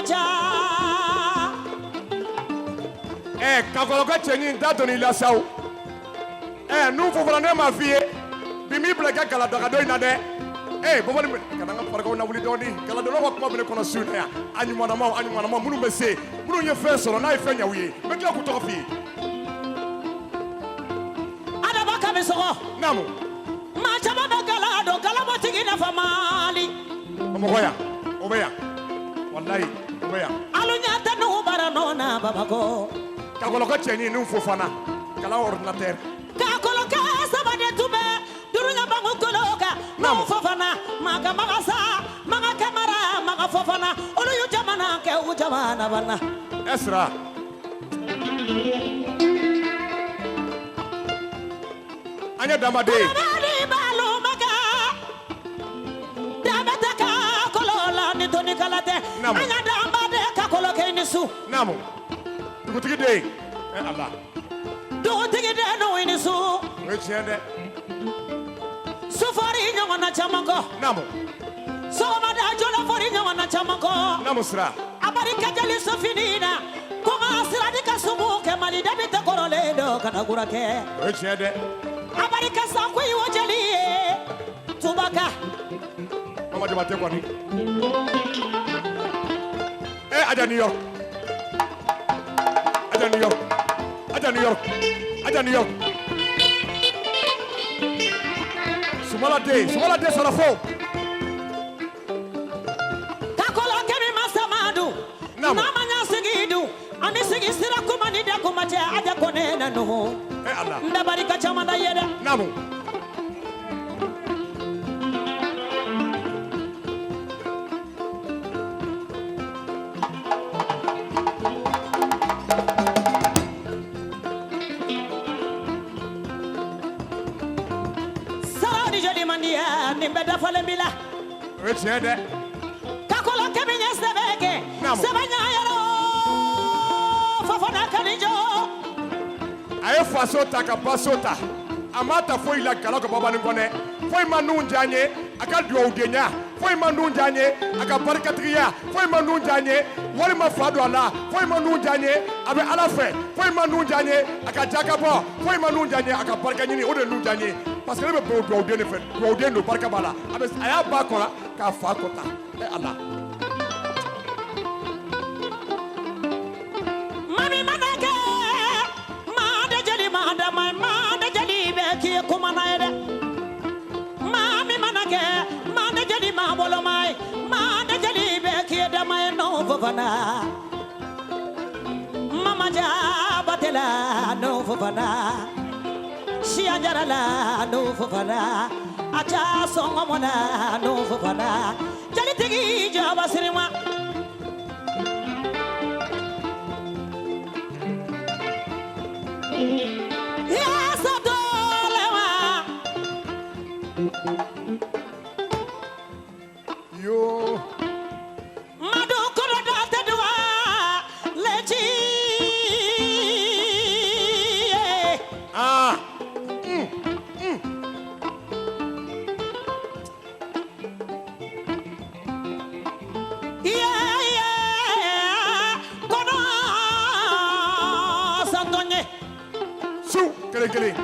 macha kakoloka chenyi datoni la saw nu fofana ne ma fiye bimi blaka kala daga do ina de bobali kana nga parka na wuli doni kala do ko kuma bele kono sunu ya anyuma na ma munu bese munu ye fe soro na ife nyawiye me kla ku to fi ada baka be soko namu macha baba kala do kala motigi na famali omoya obeya wallahi obeya alunya tanu barano na babako kakoloka chenyi nu fofana kala ordinateur kakoloka sabade tube durunya bangu koloka no fofana maga magasa maga kamara maga fofana olu yu jamana ke u jamana bana esra anya damade bali balu maga damata ka kolola ni toni kalate anya damade ka koloke ni su namu dugutigi de Allah dugutigi de no ni su wechende sufari nyongona chamango namu soma da jola fori nyongona chamango namu sra abari kajali sofinina konga asira dika sumu ke mali dabita korole do kana gurake wechende abari kasa ko iwo jali tubaka mama jabate ko ni aja New York aja New York aja New York aja New York sumala de sarafo kakola kemi masamadu namanya sigidu ani sigi sira kuma ni de kuma je aja konena no Allah ndabari kachama da yeda namu nimbeda fale bila wechende kakola keminya sebeke sebanya yaro fofona kanijo aye fasota ka pasota amata foi la kala ko baba ngone foi manu njanye aka duo udenya foi manu njanye aka barkatriya foi manu njanye wali ma fado ala foi manu njanye abe ala fe foi manu njanye aka jakabo foi manu njanye aka barkanyini ode nu njanye parce que le be duo udenya fe duo udenya barka bala abe aya ba kola ka fa kota Allah mami manake ma de jeli ma de jeli be ki kuma na ede mami manake ma de jeli ma bolo mai ma de jeli be ki de mai no fofana mama ja batela no fofana shia jarala no fofana acha songo mona no fofana jeli tigi jaba sirima yes adolewa yo madu kono da tedwa leji Killing.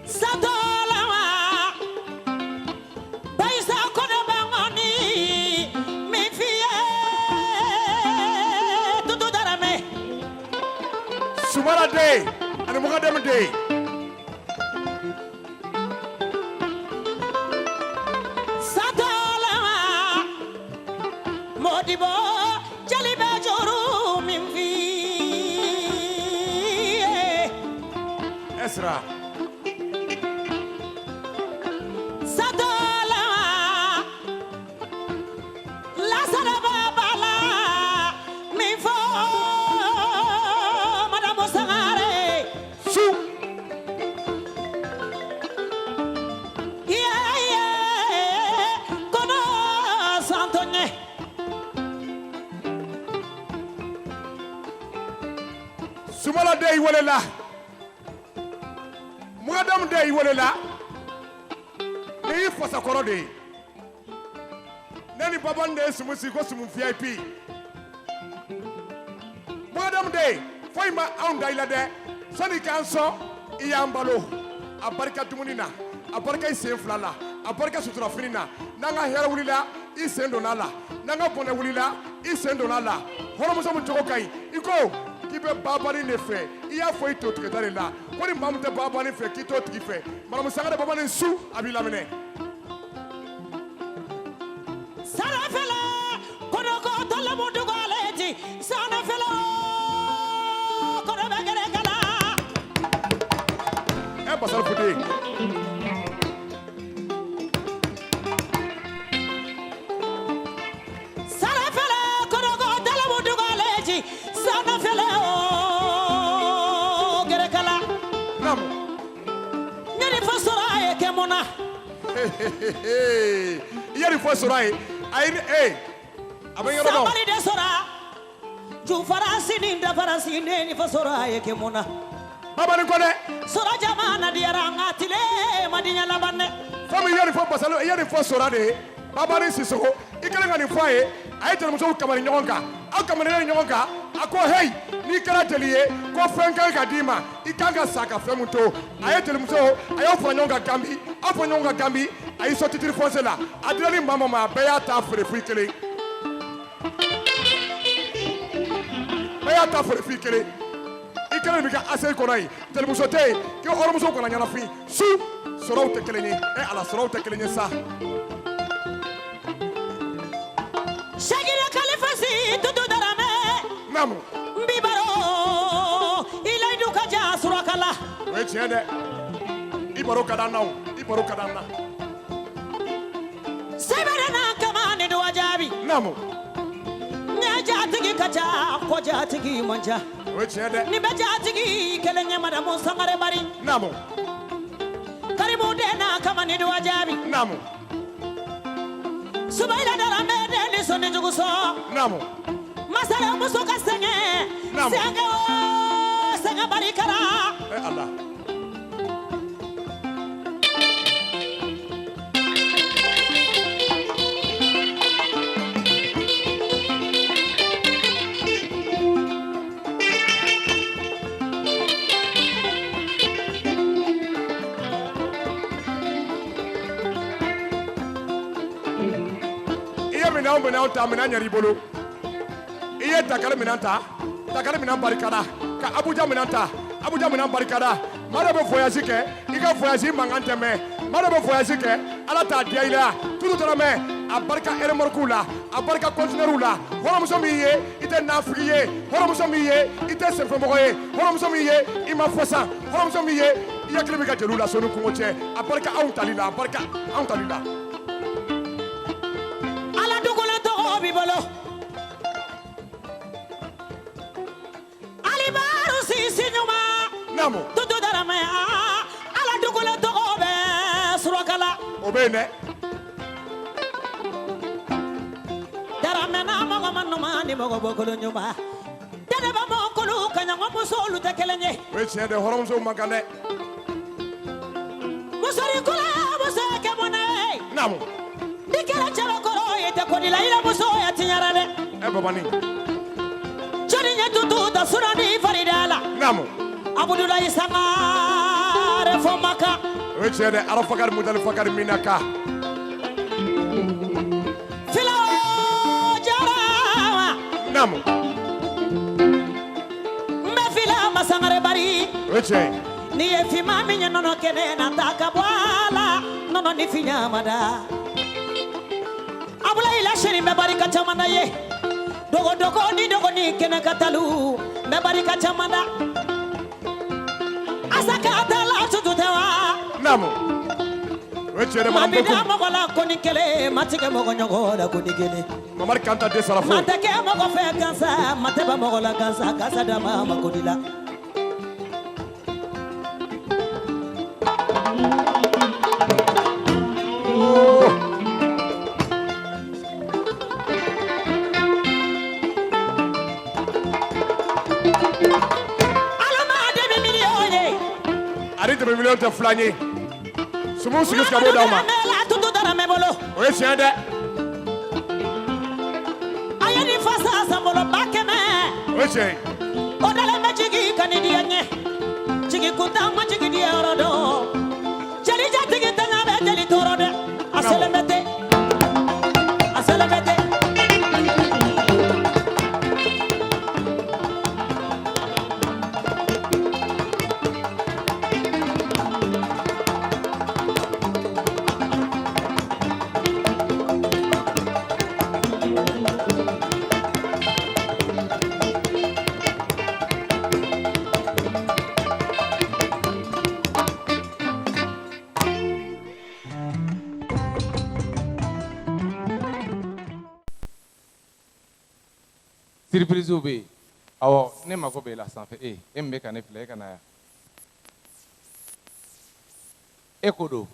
Sadolawa Baisa kono bangoni mi fie tutu darame Sumala day and Mugadam day. Sadolawa Modibo Esra Sadala La Sadabala Mi fo Madame Sangare Su Kono Santone Sumala day walela Mugadam day walela fasa kɔrɔ de ne ni baba de sumu si ko sumu VIP Madam de foi ma anw da ila dɛ sani k'an sɔn I y'an balo a barika dumuni na a barika I sen fila la a barika sutura fini na n'an ka hɛrɛ wulila I sen donna la n'an ka bɔnɛ wulila I sen donna la hɔrɔnmuso min cogo ka ɲi I ko k'i bɛ babani de fɛ I y'a fɔ I to tigɛta de la ko ni maa min tɛ babani fɛ k'i t'o tigi fɛ Madamu Sangare babani su a b'i laminɛ Sarafela kono ko tolamu dugoleti Sarafela kono bagere kala Basal Fude Sarafela kono ko tolamu dugoleti Sarafela gere kala Nam Nyeri fasora e kemona Yeri fasora e ay abanyoro no Somebody de sora Ju farasini nda farasini ni fasora e kemona Baba ni kone Sora jamana diaranga tile madinya labanne Fami yeri fo basalo yeri fo sora de Baba ni Sisoko ikalenga ni foye ay tele muso kamari nyonka aw kamari nyonka ako hey ni kala teliye ko fenka ka dima ikanga saka femuto ay tele muso ayo fo nyonka gambi afo nyonka gambi ay so titiri fonse la adrani mama ma beya ta fere fu ikele beya ta fere fu ikele ikele mi ka ase ko nai tele muso te ke oro muso ko na nyana fi su soro te kelenye ala soro te kelenye sa Shagire kalifasi tutu darame Namu Mbibaro Ilai duka ja surakala we tiende ibaro kadana ibaro kadana Sebere na kamani do ajabi Namu Nya jatigi kaja ko jatigi manja we tiende Ni be jatigi kelenye Madamu Sangare bari Namu Karibu dena kamani do ajabi Namu Subaila darame deni soni juguso Namu Masara muso kasenye Namu. Senga bari kara Allah Mina ta mina nyari bolo iye takale mina ta takale mina barikada ka Abuja mina ta Abuja mina barikada mara be voyage ke I ka voyage mangante me mara be voyage ke ala ta dia ila tutu tara me a barika eremorku la a barika conteneur la horo muso mi ye ite nafri ye horo muso mi ye ite sefo mo ye horo muso mi ye I ma fosa horo muso mi ye iya klebe ka jelu la sonu ko che a barika aw talila a barika aw talila bibolo alibaru sisi nyuma Namu tutu darame ala dugule to obe surakala obene darame na mogo manuma ni mogo bokolo nyuma dede ba mokolo kanya ngomosolu tekelenye we tiende horom so magane musori kula musake mona Namu dikela chalo koro yete kodi la ila muso ya tinyara de babani chori nyetutu da surani faridala Namu Abdoulaye Sangare fomaka we tiende arafakar mudal fakar minaka filo jara Namu mbe fila masangare bari we tiende ni efima minya nono kene na takabwala nono ni finya mada Abdoulaye la sheri mbe bari kachamanda ye dogo ni kene katalu mbe bari kachamanda asaka atala tututewa Namu we tiende madam mabida Bokum mogola koni kele matike mogo nyogola koni kele Mamar Kanta de Sarafo matake mogo fe kansa mateba mogola kansa dama makodila Ari de million te flagné Sumu sigis ka boda ma sara me bolo o ye tiɲɛ dɛ aya ni fasa sambolo bakeme o ye tiɲɛ ye o dale me jigi kanidi nye jigi kuta ma jigi di orodo jeli jatigi tanga be jeli torode aselemete aselemete surprise be awo ne mako be la sanfɛ e mbe ka ne filɛ e ka na yan e ko do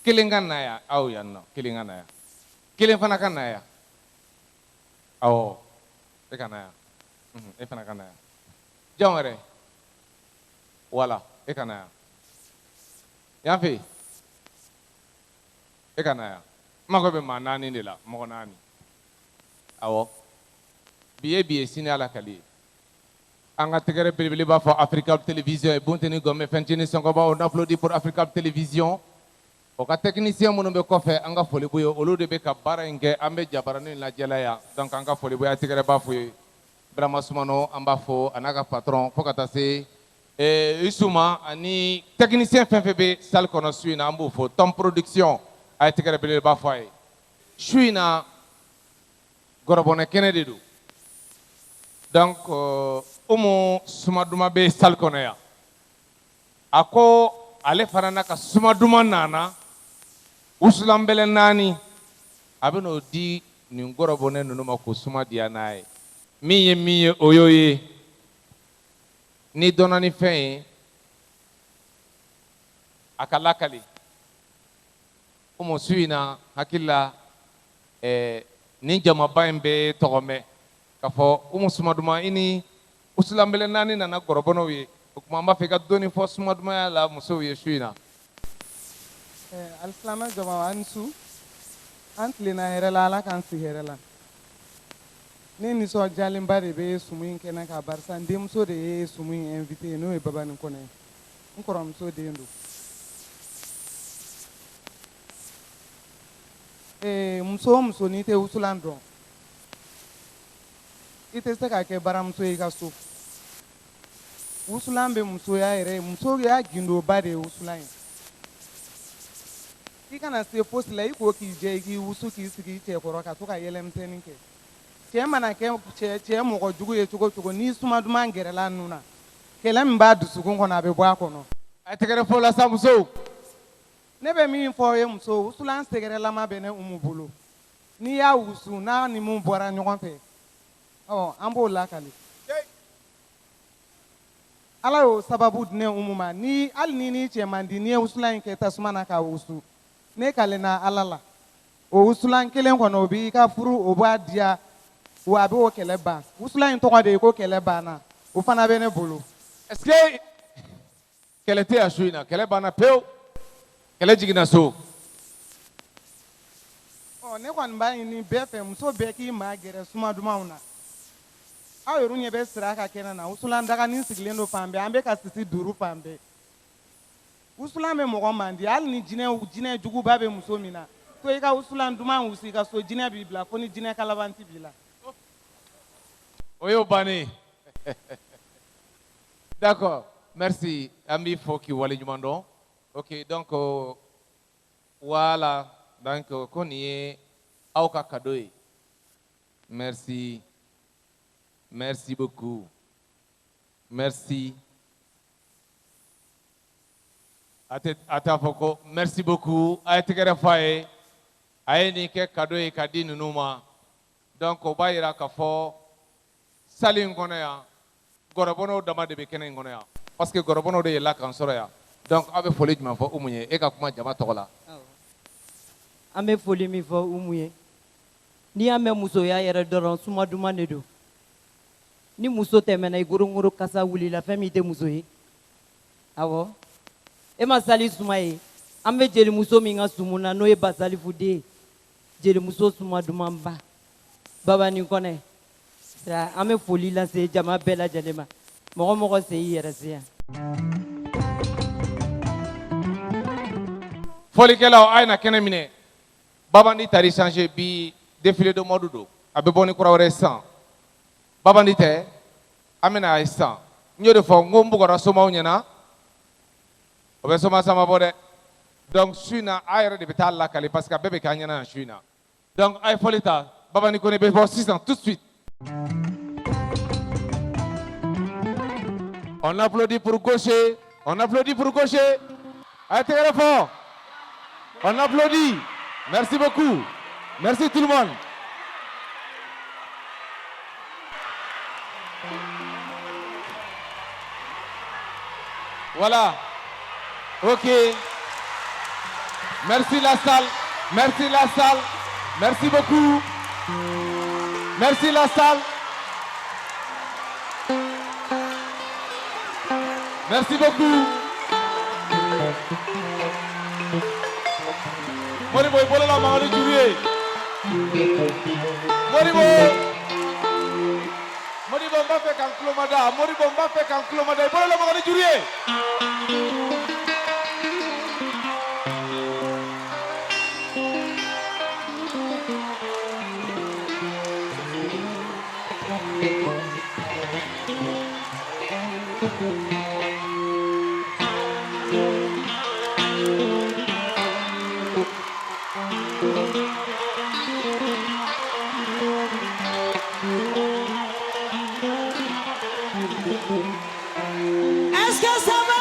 kelen ka na yan aw yan nɔ kelen ka na yan kelen fana ka na yan awɔ e ka na yan e fana ka na yan jɔn wɛrɛ wala e ka na yan yan fɛ e ka na yan mako be maa naani de la mɔgɔ naani awɔ bi ye sini ala kali ye an ka tɛgɛrɛ belebele b'a fɔ Africa Télévision ye Bunteni Gɔmɛ Fɛncini Sɔngɔba on applaudit pour Africa Télévision o ka technicien minnu bɛ kɔfɛ an ka foli b'u ye olu de bɛ ka baara in kɛ an bɛ jabaranin lajɛla yan donc an ka foli b'u ye a tɛgɛrɛ b'a fɔ ye Burama Sumano an b'a fɔ a n'a ka patron fo ka taa se Isuma ani technicien fɛn fɛn bɛ salle kɔnɔ su in na an b'o fɔ Tom Production a ye tɛgɛrɛ belebele b'a fɔ a ye su in na gɔrɔbɔnɛ kɛnɛ de don donc Umu Sumaduma bɛ salle kɔnɔ yan a ko ale fana na ka Sumaduma nana usulanbɛlɛ 4 a bɛ n'o di nin gɔrɔbɔnɛ ninnu ma ko suma diya n'a ye min ye o y'o ye ni dɔnna ni fɛn ye a ka lakali Umu su in na hakili la nin jamaba in bɛ tɔgɔ mɛn k'a fɔ Umu Sumaduma i ni usulanbɛlɛ 4 nana gɔrɔbɔnɛw ye o tuma an b'a fɛ i ka dɔɔni fɔ Sumadumaya la musow ye su in na. Alisilama jama an su an tilenna hɛrɛ la ala k'an si hɛrɛ la ne nisɔndiyalenba de bɛ sumu in kɛnɛ kan barisa n denmuso de ye sumu in invité n'o ye Babani Kɔnɛ ye n kɔrɔmuso den don muso o muso n'i tɛ wusulan dɔn i tɛ se ka kɛ baramuso ye i ka so wusulan bɛ musoya yɛrɛ muso y'a gindoba de ye wusulan ye i kana se fosi la i ko k'i jɛ i k'i wusu k'i sigi i cɛ kɔrɔ ka to ka yɛlɛmisɛnnin kɛ cɛ mana kɛ cɛ mɔgɔ jugu ye cogo o cogo n'i sumaduman gɛrɛla nun na kɛlɛ min b'a dusukun kɔnɔ a bɛ bɔ a kɔnɔ a tɛgɛrɛ fɔ la sa musow ne bɛ min fɔ ye muso wusulan sɛgɛrɛlama bɛ ne Umu bolo n'i y'a wusu n'a ni mun bɔra ɲɔgɔn fɛ an b'o lakali ala y'o sababu di ne Umu ma hali ni cɛ man di n'i ye wusulan in kɛ tasuma na ka wusu ne kalenna ala la o wusulan kelen kɔnɔ o b'i ka furu o b'a diya wa a bɛ o kɛlɛ ban wusulan in tɔgɔ de ye ko kɛlɛ banna o fana bɛ ne bolo est-ce que kɛlɛ tɛ yan su in na kɛlɛ banna pewu kɛlɛ jiginna so ne kɔni b'a ɲini bɛɛ fɛ muso bɛɛ k'i maa gɛrɛ sumadumanw na aw yɛrɛ ɲɛ bɛ sira ka kɛnɛ na wusulan daganin sigilen don fan bɛɛ an bɛ ka sisi 5 fan bɛɛ wusulan bɛ mɔgɔ man di hali ni jinɛ juguba bɛ muso min na to i ka wusulan duman wusu i ka so jinɛ b'i bila fo ni jinɛ kalabanti b'i la o y'o bannen d'accord merci an b'i fɔ k'i waleɲuman dɔn ok donc voilà donc ko nin ye aw ka cadeau ye merci merci beaucoup merci a t'a fɔ ko merci beaucoup a ye tɛgɛrɛ fɔ a ye a ye nin kɛ cadeau ye ka di ninnu ma donc o b'a yira k'a fɔ salle in kɔnɔ yan gɔrɔbɔnɛw dama de bɛ kɛnɛ in kɔnɔ yan parce que gɔrɔbɔnɛw de yɛlɛla k'an sɔrɔ yan donc aw bɛ foli jumɛn fɔ Umu ye e ka kuma jama tɔgɔ la an bɛ foli min fɔ Umu ye n'i y'a mɛn musoya yɛrɛ dɔrɔn sumaduman de don ni muso tɛmɛna i gorongoro kasa wulila fɛn min tɛ muso ye awɔ e ma sali suma ye an bɛ jelimuso min ka sumu na n'o ye Basalifu den ye jelimuso suma dumanba Baba ni Kɔnɛ an bɛ foli lase jama bɛɛ lajɛlen ma mɔgɔ mɔgɔ se i yɛrɛ se yan. Folikɛlaw a ye na kɛnɛ minɛ Babandi tari changer bi défilé de mode don a bɛ bɔ ni kura wɛrɛ ye sisan Babandi tɛ an bɛna a ye sisan n y'o de fɔ n ko n bugɔra somaw ɲɛna o bɛ soma sama bɔ dɛ donc su in na a yɛrɛ de bɛ taa lakali parce que a bɛɛ bɛ k'an ɲɛna yan su in na donc a ye fɔli ta Babandi Kone bɛ bɔ sisan tout de suite. On applaudit pour Gaucher, on applaudit pour Gaucher. A ye tɛgɛrɛ fɔ. On applaudit. Merci beaucoup. Merci tout le monde. Voilà. Ok. Merci la salle. Merci la salle. Merci beaucoup. Merci la salle. Merci beaucoup. Moribo ibolo la mangani jurie. Moribo mba fe kan klomada. Moribo mba fe kan klomada. Ibolo la mangani jurie. Est-ce que ça va?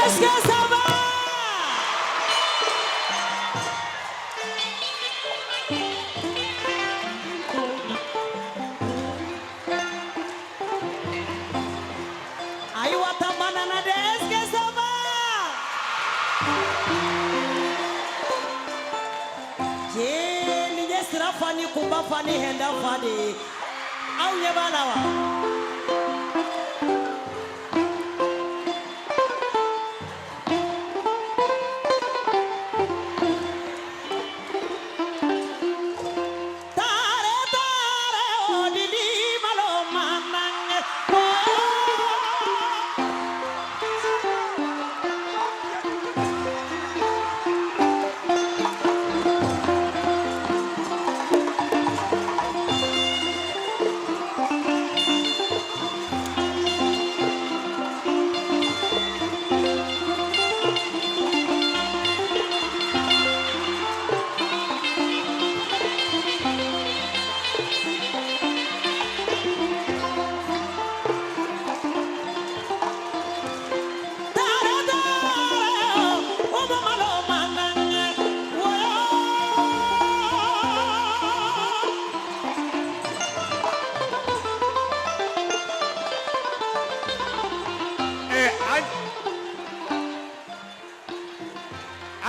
Est-ce que ça va? Aïe, Watamanana, est-ce que ça va? Jeli yesira fani kumba fani henda fani au nyebala wa tare tare odili malo manang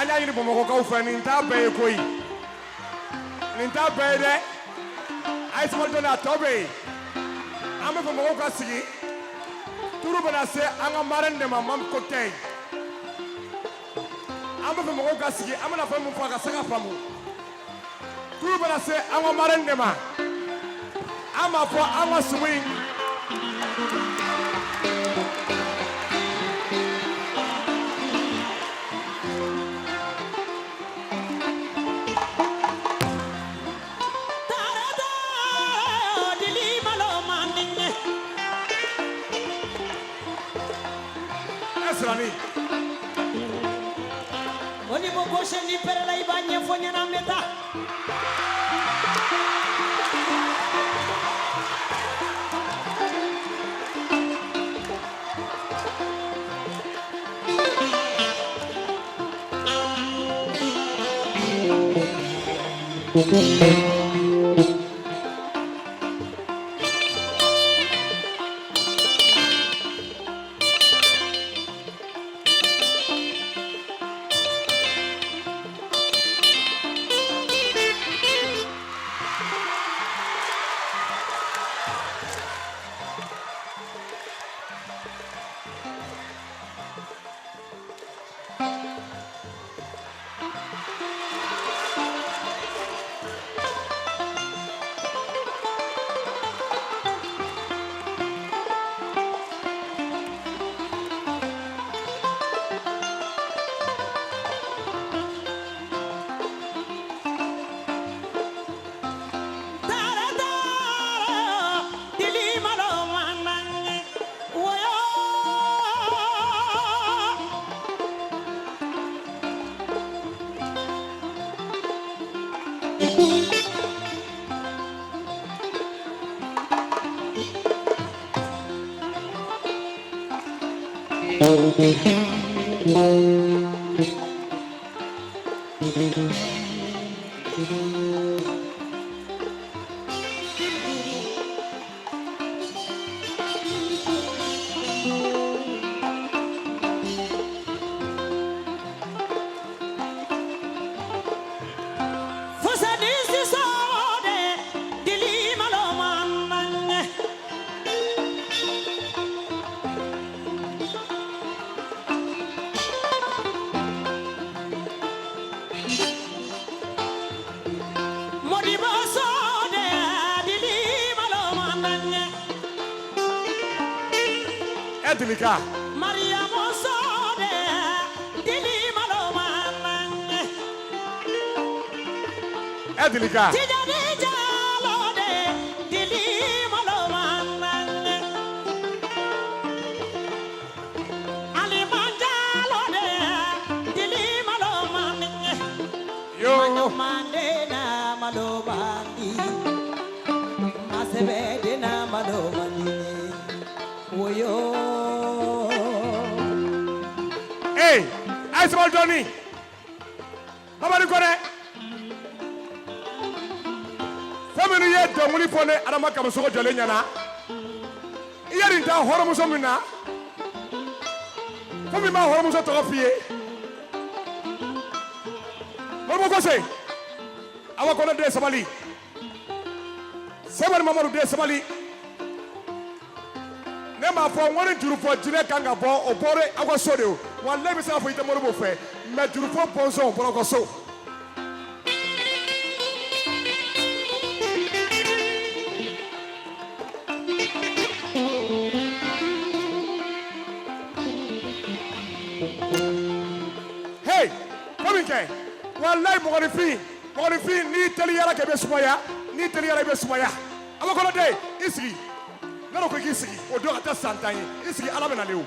Anya yiri Bamakɔ kaw fɛ nin t'a bɛɛ ye koyi nin t'a bɛɛ ye dɛ a ye sabali dɔɔni a tɔ bɛ yen an bɛ fɛ mɔgɔw ka sigi turu bɛna se an ka marraine de ma Mame Cocktail an bɛ fɛ mɔgɔw ka sigi an bɛna fɛn min fɔ a ka se ka faamu turu bɛna se an ka marraine de ma an m'a fɔ an ka sumu in Oni mo goshe ni perela ibanye fonya na meta. Edilika. Maria Mosode, Dili Malomanang. Edilika. Tijani Jalode, Dili Malomanang. Ali Manjalode, Dili Malomanang. Yo. Mandena Malobandi. Masebedena Malobandi. Woyo. Hey, I small Johnny. How you going? Family yet, the money for the Aramaka Muso Jalena. Here in town, Hormusomina. Family ma Hormuso Trophy. What will I say? I will call it Somali. Seven Mamma de Somali. Nema for one to for Jire Kanga Bo or Bore Awasodo. One let me say for it a mobile fair. Met to for Ponzo Brocoso. Hey, come in, Kay. One life more fee. Need Teliara Cabeswaya. Need Teliara Beswaya. I'm going to day. Easy. Não quick isi o do ata santan isi alame na lewu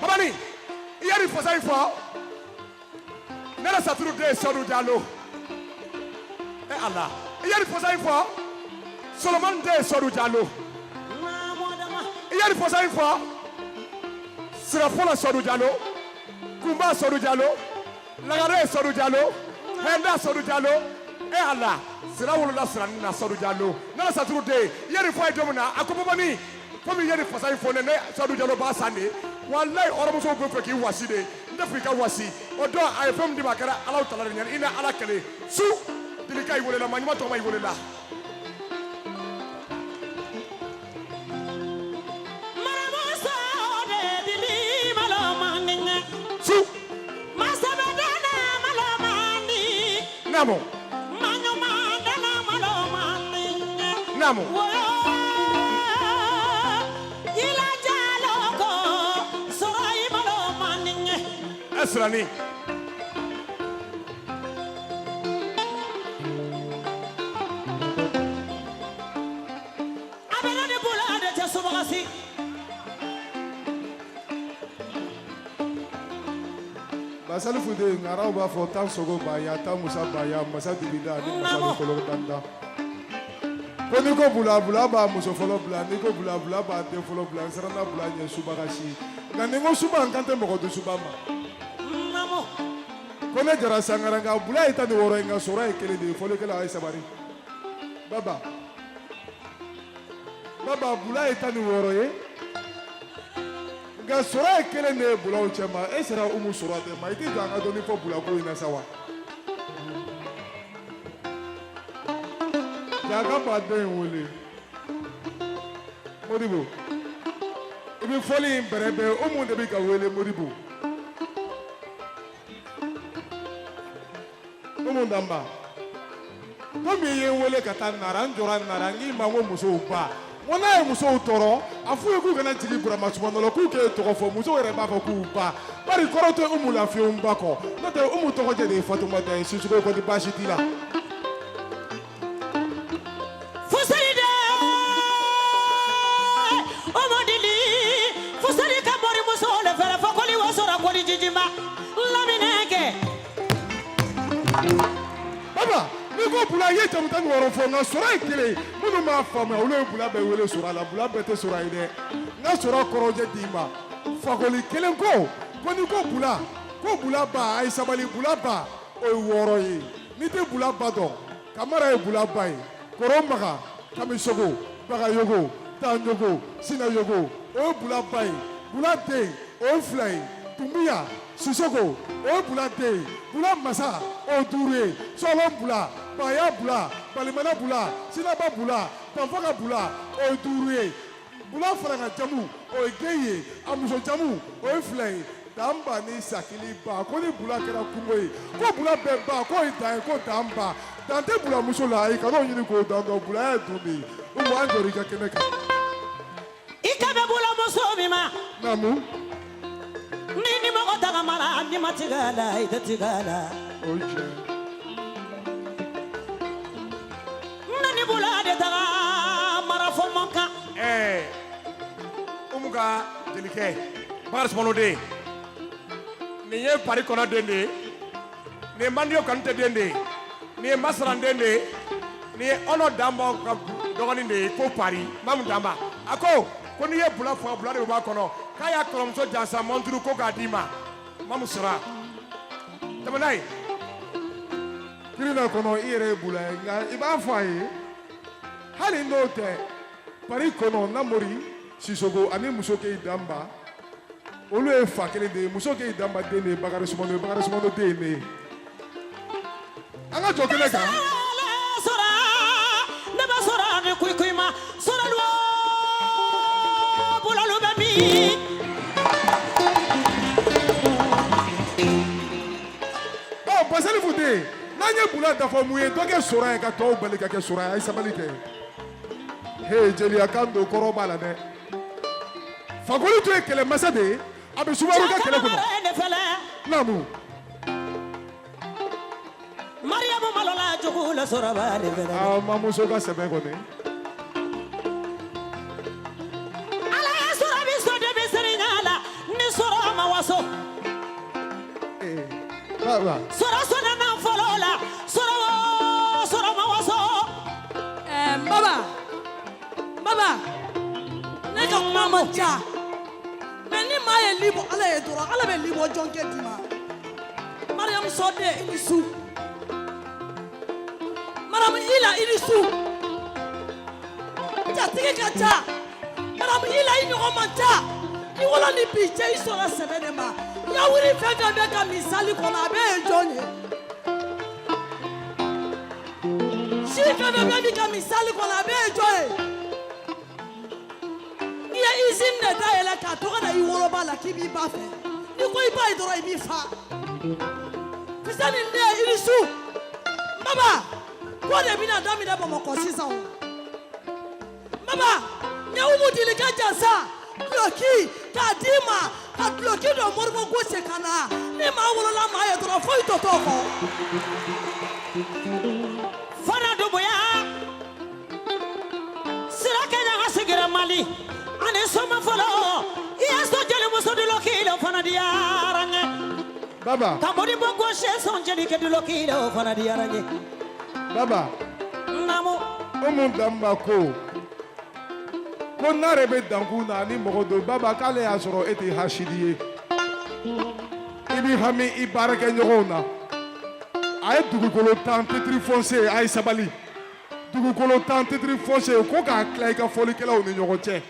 Babani iyari for say for nela saturu de sodu jalo Allah iyari for say for Solomon de sodu jalo iyari for say for Sirafola sodu jalo Kumba Sodu Jalo, Lagare Sodu Jalo, Henda Sodu Jalo, Allah, Sirawula Sranina Sodu Jalo, Nala Saturu Day, Yeri Fai Domina, Akubani, from Yeri Fasai Phone, Sodu Jalo Basani, one lay or almost perfectly Waside, Africa Wasi, or do I from the Makara, Alautarian in Alakale, Su, Dilikai Willa, Manuato Willa. Namo. Namo. Esrani. Abelane bulade tesubasi. Basali fude ngara ba fo tan sogo ba ya ta musa ba ya masa dibida ni masa kolo tanda ko ni ko bula ba muso folo bula ni ko bula ba te folo bula sarana bula nye subagashi na ni ngo suba nkante mo ko du suba ma Namo. ko ne jara sangara nga bula ita ni woro nga sora e kele de folo kele ay sabari baba bula ita ni woro ye nga sora kele ne bula o chema e sera umu sora te ma iti janga doni fo bula ko ina sawa jaga ba de wole Modibo ibi foli berebe umu de bi ka wele Modibo umu ndamba ko mi ye wele kata nara njora nara ngi ma wo muso ba wona e muso toro afu e ku kana jigi burama subhanallah ku ke to fo muso re ba fo ku ba bari koroto umu la fi umba ko no te umu to ko je de fatuma de sisu ko di bashi dila Fusalide bula ye jamu tan wɔɔrɔ fɔ nka sɔrɔ ye kelen minnu m'a faamuya olu ye bula bɛɛ wele sɔrɔ la bula bɛɛ tɛ sɔrɔ ye dɛ n ka sɔrɔ kɔrɔjɛ d'i ma fakoli kelen ko n'i ko bula ba a ye sabali bula ba o ye wɔɔrɔ ye n'i tɛ bula ba dɔn kamara ye bula ba ye kɔrɔ maga kamisogo bagayogo tanjogo sinayogo o ye bula ba ye bula den o ye fila ye tunbiya sisoko o ye bula den ye bula masa o ye duuru ye sɔlɔn bula baya bula balimana bula sinaba bula tanfaka bula o ye duuru ye bula faraka jamu o ye gen ye a muso jamu o ye fila ye danba ni sakili ba ko ni bula kɛra kungo ye ko bula bɛɛ ba ko ye dan ye ko dan ba dan tɛ bula muso la i kan'o ɲini k'o dan dɔn bula ye dun de ye o wa an jɔr'i ka kɛnɛ kan. I ka bɛ bula muso min ma. Naamu. Ni mɔgɔ tagamara ni ma tigɛ a la i tɛ tigɛ a la. O ye tiɲɛ. Ni bula de taga mara fɔ man kan. Umu ka jelikɛ Bakari Sumano den nin ye Pari kɔnɔ den de ye nin ye Mandiyo Kanute den de ye nin ye Masaran den de ye nin ye Ɔnɔ Danba ka dɔgɔnin de ye ko Pari Mamu Danba a ko n'i ye bula fɔ bula de bɛ bɔ a kɔnɔ k'a y'a kɔrɔmuso jansa mɔnturu ko k'a d'i ma Mamu sera tɛmɛ n'a ye. Kirina kɔnɔ i yɛrɛ ye bula ye nka i b'a fɔ a ye hali n'o tɛ Pari kɔnɔ Namori Sisoko ani muso Keyi Danba olu ye fa kelen de ye muso Keyi Danba den de ye Bakari Sumano ye Bakari Sumano den ye ne ye an ka jɔ kɛnɛ kan. Ne b'a sɔrɔ ni kuyi ma sɔrɔ bulalu bɛ min. Basalifu den n'an ye bula dafa mun ye dɔ kɛ sɔrɔ ye ka tɔw bali ka kɛ sɔrɔ ye a ye sabali kɛ. He jeliya kan don kɔrɔ b'a la dɛ. Fakoli tun ye kɛlɛmasa de ye a bɛ Sumaworo ka kɛlɛ kɔnɔ. Naamu. Mariamu malola jogo la sɔrɔba de fɛnɛ. Mamuso ka sɛbɛn kɔni. Ala ye sɔrɔ min sɔrɔ de bɛ sɛnɛɲa la ni sɔrɔ ma waso. Baba. Sɔrɔ sɔnna fɔlɔ la sɔrɔ ma waso. Baba ne ka kuma man ca mais ni maa ye libɔ ala ye dɔrɔn ala bɛ libɔ jɔn kɛ d'i ma Mariamu sɔden i ni su Mariamu i la i ni su jatigi ka ca Mariamu i la i ɲɔgɔn man ca i wolo ni bi cɛ i sɔrɔ sɛbɛ de ma yawuri fɛn fɛn bɛ ka misali kɔnɔ a bɛɛ ye jɔn ye sini fɛn fɛn bɛ ka misali kɔnɔ a bɛɛ ye jɔn ye. I ye usine de dayɛlɛ k'a tɔgɔ da i woloba la k'i b'i ba fɛ n'i ko i ba ye dɔrɔn i b'i fa fisɛ nin den i ni su Baba ko de bɛna daminɛ Bamakɔ sisan o Baba ɲɛ Umu Dili ka jansa duloki k'a d'i ma ka duloki dɔ Moribo gosi ka na ni maa wolola maa ye dɔrɔn foyi tɔ t'o kɔ. Fana Dubuya sira kɛɲɛ ka sigira Mali. Ani soma fɔlɔ i ye sɔn jelimuso duloki la o fana diyara n ye. Baba. Ka Modibo gosi sɔn jelikɛ duloki la o fana diyara n ye. Baba. Naamu. Umu Danba ko n'a yɛrɛ bɛ dankun na ni mɔgɔ don Baba k'ale y'a sɔrɔ e tɛ hasidi ye i b'i hami i baarakɛɲɔgɔnw na a ye dugukolo 10 titre foncier a ye sabali dugukolo 10 titre foncier ko k'a tila i ka fɔlikɛlaw ni ɲɔgɔn cɛ.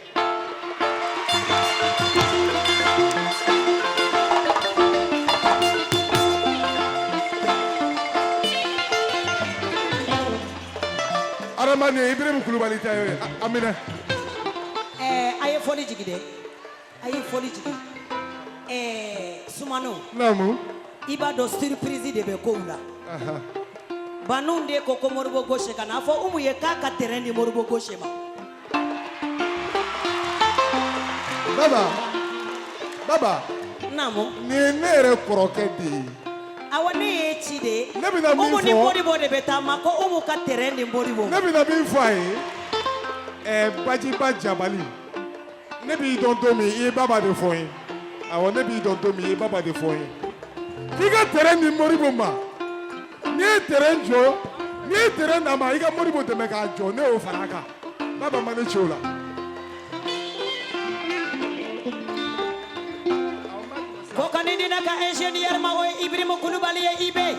Adamani Ibrahim Kulubali ta ye Amina. A ye fɔli jigi dɛ a ye fɔli jigi Sumano. Naamu. I b'a dɔn surprise de bɛ kow la. Banu de ko Moribo gosi ka na fɔ Umu ye k'a ka terrain di Moribo gosi ma. Baba. Naamu. Nin ye ne yɛrɛ kɔrɔkɛ de ye. Awɔ ne ye ci de. Ne bɛna min fɔ Umu ni Moribo de bɛ taa ma ko Umu ka terrain di Moribo. Ne bɛna min fɔ a ye Bajiba Jabali ne b'i dɔn don min i ye Baba de fɔ n ye awɔ ne b'i dɔn don min i ye Baba de fɔ n ye k'i ka terrain di Moribo ma n'i ye terrain jɔ ni tere na ma i ka Modibo dɛmɛ k'a jɔ ne y'o fara a kan baba ma ne ci o la. ko kani dina ka ingénieur ma o ye Ibrahima Kulubali ye Ibe.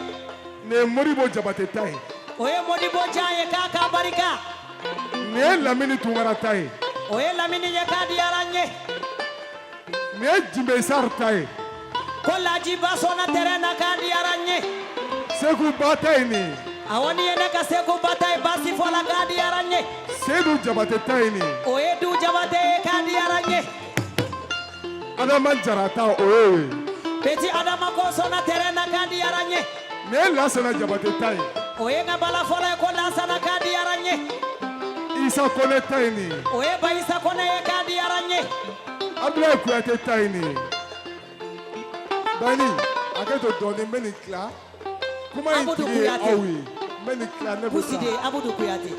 nin ye Modibo Jabate ta ye. o ye Modibo Jan ye k'a ka barika. nin ye Lamini Tunkara ta ye. o ye Lamini ye k'a diyara n ye. nin ye Jimbe Sar ta ye. ko Laji Ba sɔnna terrain na k'a diyara n ye. Seku Ba ta ye nin ye. awɔ nin ye ne ka Seku Ba ta ye basi fɔ la k'a diyara n ye. Seydou Jabate ta ye nin ye. o ye Du Jabate ye k'a diyara n ye. Adama Jara ta o y'o ye. Petit Adama ko sɔnna terrain na k'a diyara n ye. nin ye Lasana Jabate ta ye. o ye n ka bala fɔlɔ ye ko Lansana k'a diyara n ye. Isa Kone ta ye nin ye. o ye Bayisa Kone ye k'a diyara n ye. Abdoulaye Kuyate ta ye nin ye. Bani hakɛ to dɔɔni n bɛ nin tila. kuma in Abudu tigi ye Kuyate. aw ye n bɛ nin tila ne bɛ Kuside taa. Abudu Kuyate.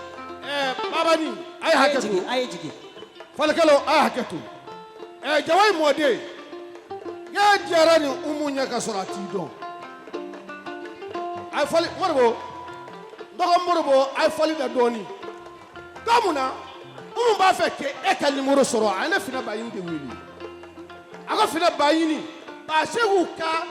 Babani a ye a ye hakɛ jigi to a ye jigi. falikɛlaw a ye hakɛ to Jawayi mɔden n'a diyara nin Umu ɲɛ ka sɔrɔ a t'i dɔn a ye fali Modibo dɔgɔ Modibo a ye fali da dɔɔni don mun na Umu b'a fɛ k'e ka nimoro sɔrɔ a ye ne Finɛ Bayini de wele a ko Finɛ Bayini ba Seku ka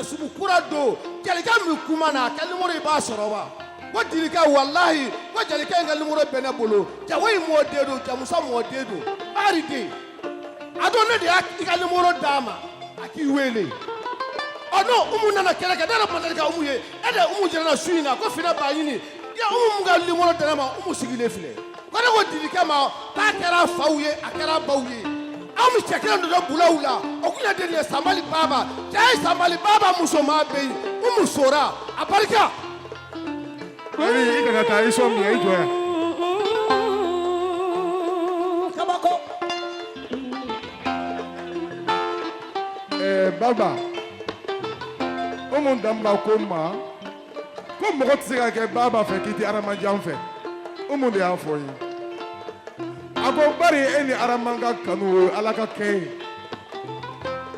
sumukura don Jelikɛ min kuma na a ka nimoro i b'a sɔrɔ wa ko Jelikɛ walahi ko Jelikɛ in ka nimoro bɛ ne bolo Jawayi mɔden don Jamusa mɔden don bari den a don ne de y'a i ka nimoro d'a ma a k'i wele n'o Umu nana kɛlɛ kɛ ne yɛrɛ ma deli ka Umu ye e de Umu jɛnna su in na ko Finɛ Bayini ya Umu mun ka nimoro di ne ma Umu sigilen filɛ ko ne ko Jelikɛ ma k'a kɛra faw ye a kɛra baw ye aw mi cɛ kelen dɔ bulaw la o kun ye den ye Sanbali Baba cɛ ye Sanbali Baba musoman bɛ yen Umu sora a barika. Bani i kana taa i sɔn min ye i jɔ yan. kabako. Baba Umu Danba ko n ma ko mɔgɔ tɛ se ka kɛ Baba fɛ k'i tɛ Adamajan fɛ Umu de y'a fɔ n ye. a ko bari e ni Adama ka kanu o ye Ala ka kɛ ye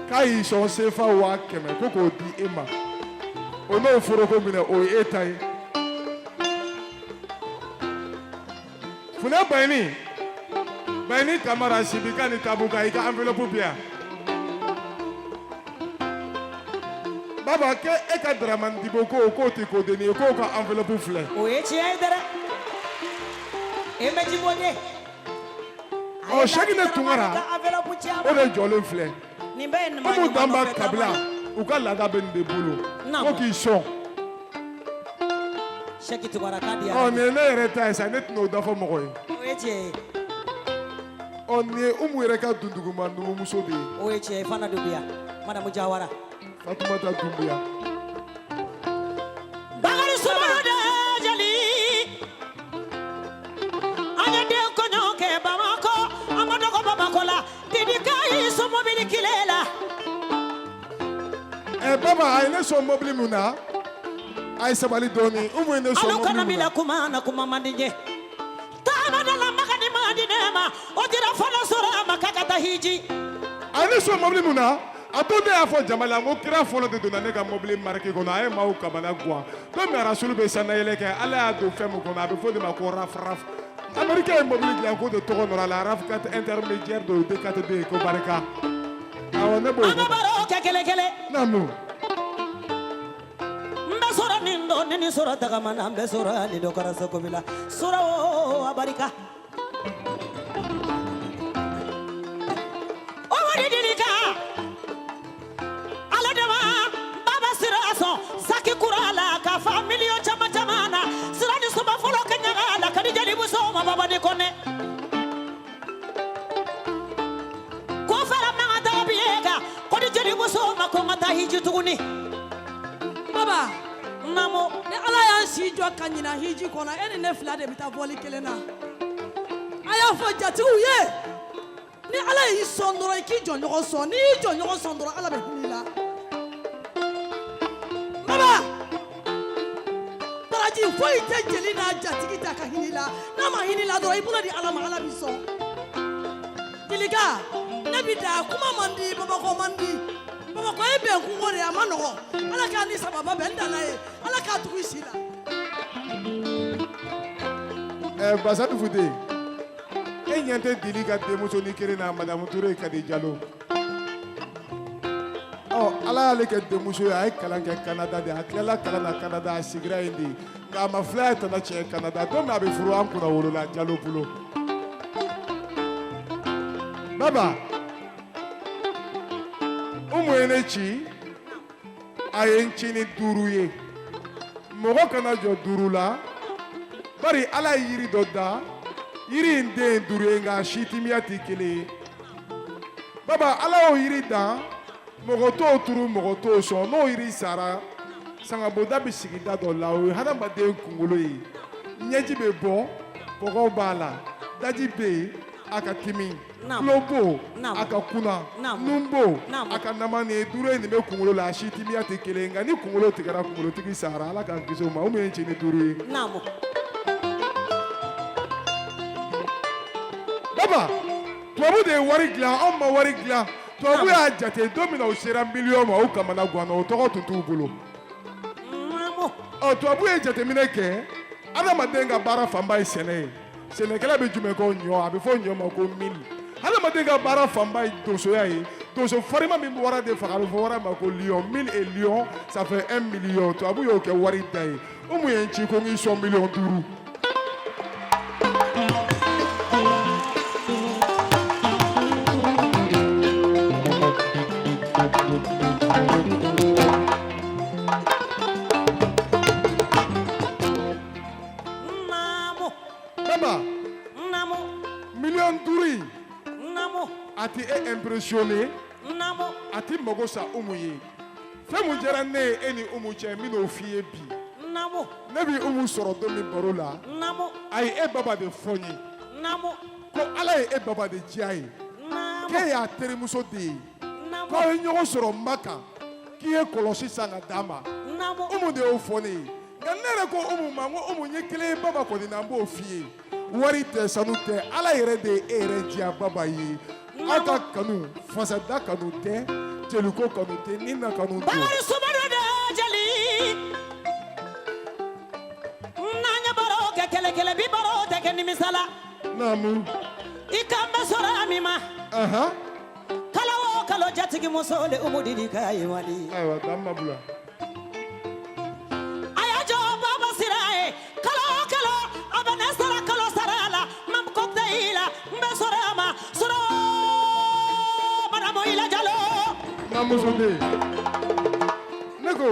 k'a y'i sɔn sefa 100,000 ko k'o di e ma o n'o foroko minɛ o ye e ta ye. Funɛ Bayini Kamara Sibika ni Tabuka i ka enveloppe bi yan. Baba ke e ka Dramani Dibo ko k'o tɛ ko denni ye k'o ka enveloppe filɛ. o ye tiɲɛ ye dɛrɛ. e bɛ Djibo ɲɛ. Sekine Tunkara o de jɔlen filɛ. nin bɛɛ ye Umu Danba kabila u ka laada bɛ nin de bolo ko k'i sɔn. Seki Tunkara k'a diyara n nin ye. ye ne yɛrɛ ta ye sa ne tɛna o da fɔ mɔgɔ ye. o ye tiɲɛ ye. nin ye Umu yɛrɛ ka dunduguma numumuso de ye. o ye tiɲɛ ye Fana Dunbiya Madamu Jawara. Fatumata Dunbiya. Bakari Sumano de jeli an ye den kɔɲɔ kɛ Bamako an ma dɔgɔ Bamako la Didika y'i sɔn mobili kile la. Baba a ye ne sɔn mobili mun na a ye sabali dɔɔni Umu ye ne sɔn alu kana mobili mun bila na. kuma na kuma man di n ye. taama da la maga ni ma di ne ma o dira fɔlɔ sɔrɔ a ma k'a ka taa hiji. a ye ne sɔn mobili mun na a to ne y'a fɔ jama la n ko kira fɔlɔ de donna ne ka mobili marque kɔnɔ a ye maaw kabana guwan komi arasulu bɛ sannayɛlɛ kɛ ala y'a don fɛn min kɔnɔ a bɛ fɔ o de ma ko raf-raf américain ye mobili dilan k'o de tɔgɔ nɔrɔ a la raf 4 intermédiaire do D4D ko barika awɔ ne b'o an ka kɔnɔ. baro kɛ kelen kelen. naamu. n bɛ sɔrɔ nin dɔn ni nin sɔrɔ tagama na n bɛ sɔrɔ hali dɔ kɛra Sakomi la sɔrɔ o a barika. o wari dili kan ala dama Baba sira sɔn saki kura la ka fa miliyɔn caman caman na sira ni soba fɔlɔ kɛ ɲaga la ka di jeli muso ma Baba ni kɔnɛ. ko fara man ka taa bi ye kan ko di jeli muso ma ko n ka taa hiji tuguni. Baba Namo. ni Ala y'an si jɔ ka ɲina hiji kɔnɔ e ni ne fila de bɛ taa bɔli kelen na a y'a fɔ jatigiw ye ni Ala y'i sɔn dɔrɔn i k'i jɔ ɲɔgɔn sɔn n'i y'i jɔ ɲɔgɔn sɔn dɔrɔn Ala bɛ hinɛ i la. Baba baraji foyi tɛ jeli n'a jatigi ta ka hinɛ i la n'a ma hinɛ i la dɔrɔn i bolo di Ala ma Ala b'i sɔn. Jelika ne bɛ da kuma man di Bamakɔ man di Bamakɔ ye bɛn kungo de a ma nɔgɔ Ala k'a ni sababa bɛn n danna ye Ala k'a tugu i si la. Bazali Foudé e ɲɛ tɛ deli ka denmuso ni kelen na Madame Touré Kadi Diallo Ala y'ale kɛ denmuso ye a ye kalan kɛ Canada de a tilala kalan na Canada a sigira yen de nka a ma fila ye tana tiɲɛ Canada don min a bɛ furu an kunna wolola Diallo bolo Baba Umu ye ne ci a ye n ci ni 5 ye mɔgɔ kana jɔ 5 la bari Ala ye yiri dɔ da yiri in den 5 ye nka si timiya tɛ kelen ye Baba Ala y'o yiri dan mɔgɔ t'o turu mɔgɔ t'o sɔn n'o yiri sara sangaboda bɛ sigida dɔ la o ye hadamaden kunkolo ye ɲɛji bɛ bɔ bɔgɔ b'a la daji bɛ yen a ka timi tulo bo a ka kunna nun bo a ka nama nin 5 ye nin bɛ kunkolo la a si timiya tɛ kelen ye nka ni kunkolo tigɛra kunkolotigi sara Ala k'an kisi o ma o mun ye n ci ni 5 ye. Baba tubabu de ye wari dilan anw ma wari dilan tubabu y'a jate don min na o sera miliyɔn ma o kamana ganna o tɔgɔ tun t'u bolo tubabu ye jateminɛ kɛ adamaden ka baara fanba ye sɛnɛ ye sɛnɛkɛla bɛ jumɛn kɔ ɲɔ a bɛ fɔ ɲɔ ma ko mili adamaden ka baara fanba ye donsoya ye donso farima min bɛ wara de faga a bɛ fɔ wara ma ko lion 1000 et lion ça fait 1 million tubabu y'o kɛ wari da ye o mun ye n ci ko n k'i sɔn miliyɔn 5. Miliyɔn 5 a tɛ e impressionné a tɛ mago sa Umu ye fɛn mun diyara ne ye e ni Umu cɛ n bɛn'o f'i ye bi ne bɛ Umu sɔrɔ don min baro la a ye e baba de fɔ n ye ko Ala ye e baba de diya ye k'e y'a terimuso de ye k'aw ye ɲɔgɔn sɔrɔ Maka k'i ye kɔlɔsi san ka d'a ma Umu de y'o fɔ ne ye nka ne yɛrɛ ko Umu ma n ko Umu n ye 1 ye baba kɔni na n b'o f'i ye wari tɛ sanu tɛ Ala yɛrɛ de ye e yɛrɛ diya baba ye aw ka kanu fasada kanu tɛ jeliko kanu tɛ ni na kanu tɛ Bakari Sumano de jeli n'an ye baro kɛ kɛlɛ bi baro tɛ kɛ nimisala naamu i kan bɛ sɔrɔ min ma kalo o kalo jatigi muso de Umu Didi ka ye wali ayiwa k'an ma bila a y'a jɔ baba sira ye kalo o kalo a bɛ ne sara kalo sara la n ko tɛ i la n bɛ sɔrɔ a ma sɔrɔ Madame Ila Diallo namuso de ne ko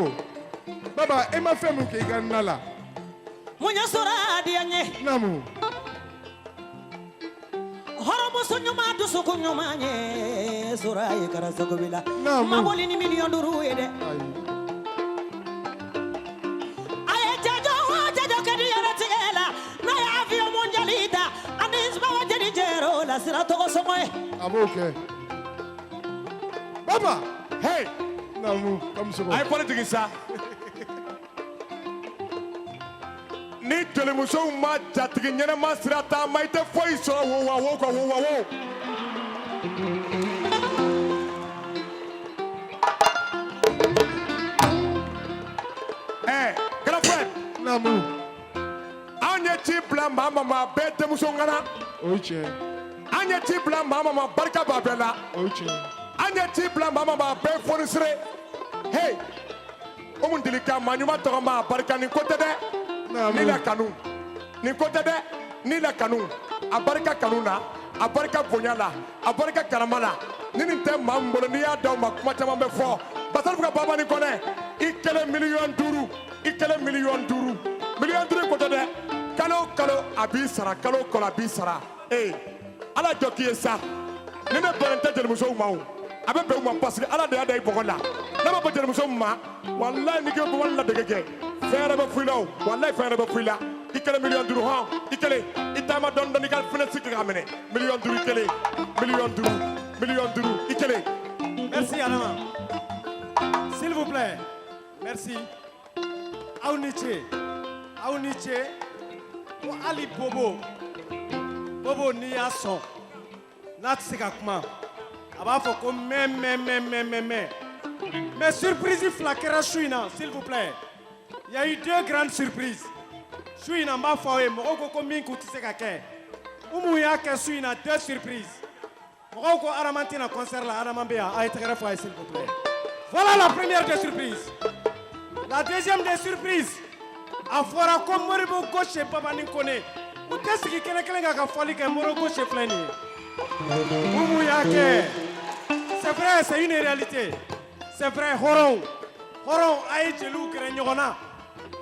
baba e ma fɛn mun kɛ i ka na la mun ye sɔrɔ a diya n ye naamu hɔrɔnmuso ɲuman dusukun ɲuman ye sɔrɔ a ye karasago la naamu ma boli ni miliyɔn 5 ye dɛ a ye jajɔ o jajɔ kɛ di yɛrɛ tigɛ la n'a ye avion mun jeli ta ani Ismawa jeli jɛra o la sira tɔgɔ sɔngɔ ye a b'o kɛ baba Hey, naamu kamuso a ye politiki sa ni jelimusow ma jatigi ɲɛnɛma sira taama i tɛ foyi sɔrɔ wowawo kɔ wowawo Girlfriend naamu an ye ci bila maa ma a bɛɛ denmuso ŋana o ye tiɲɛ an ye ci bila maa ma barika b'a bɛɛ la o ye tiɲɛ an ye ci bila maa ma a bɛɛ fonisire hey Umu Didi ka maa ɲuman tɔgɔ ma a barika nin ko tɛ dɛ ni la kanu nin ko tɛ dɛ ni la kanu a barika kanu na a barika bonya la a barika karama la ni nin tɛ maa min bolo n'i y'a d'aw ma kuma caman bɛ fɔ Basalifu ka baba nin kɔnɛ i kɛlen miliyɔn 5 i kɛlen miliyɔn 5 miliyɔn 5 ko tɛ dɛ kalo o kalo a b'i sara kalo o kalo a b'i sara Ala jɔ k'i ye sa ni ne bɛnnen tɛ jelimusow ma o a bɛ bɛn u ma parce que Ala de y'a da i bɔgɔ la ne ma bɔ jelimuso min ma walayi n'i k'i bɛ bɔgɔ ladege kɛ fɛn yɛrɛ bɛ fɔ i la o walayi fɛn yɛrɛ bɛ fɔ i la i kɛlen miliyɔn 5 hɔn i kɛlen i taama dɔɔni dɔɔni i ka finɛsi kɛ k'a minɛ miliyɔn 5 i kɛlen miliyɔn 5 miliyɔn 5 i kɛlen. Merci Adama. S'il vous plaît. Merci. Aw ni ce ko hali bobo n'i y'a sɔn n'a tɛ se ka kuma a b'a fɔ ko mais surprise fila kɛra su in na s'il vous plaît. Il y a eu 2 grandes surprises. su in na n b'a fɔ aw ye mɔgɔw ko min k'u tɛ se ka kɛ Umu y'a kɛ su in na 2 surprises mɔgɔw ko Adama tɛna concert la Adama bɛ yan a ye tɛgɛrɛ fɔ a ye s'il vous plaît. Voilà la première des surprises. La deuxième des surprises a fɔra ko Moribo Gauche Baba ni Kone u tɛ sigi kɛnɛ kelen kan ka fɔli kɛ Moribo Gauche filɛ nin ye Umu y'a kɛ. C'est vrai, c'est une réalité. C'est vrai, hɔrɔnw a ye jeliw gɛrɛ ɲɔgɔn na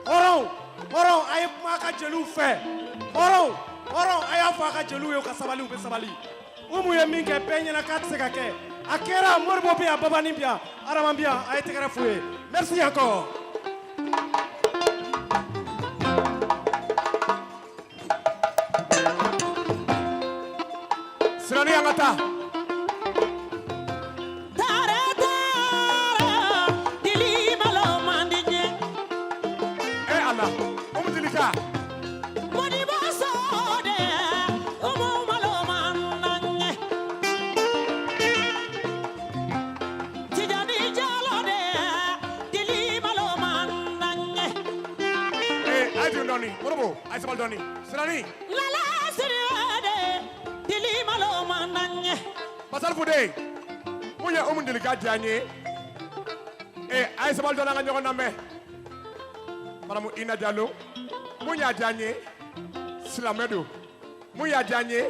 hɔrɔnw a ye kuma a ka jeliw fɛ hɔrɔnw a y'a fɔ a ka jeliw ye u ka sabali u bɛ sabali Umu ye min kɛ bɛɛ ɲɛna k'a tɛ se ka kɛ a kɛra Moribo bɛ yan Babani bɛ yan Adama bɛ yan a ye tɛgɛrɛ f'u ye merci encore. Sirani an ka taa. Morobo, ay sabal doni. Sirani. Lala sirade, dili malo mananye. Pasal fude. Munya delika janye. Ay sabal dona nga ñoko namé. Madame Ina Diallo. Munya janye. Silamedo. Munya janye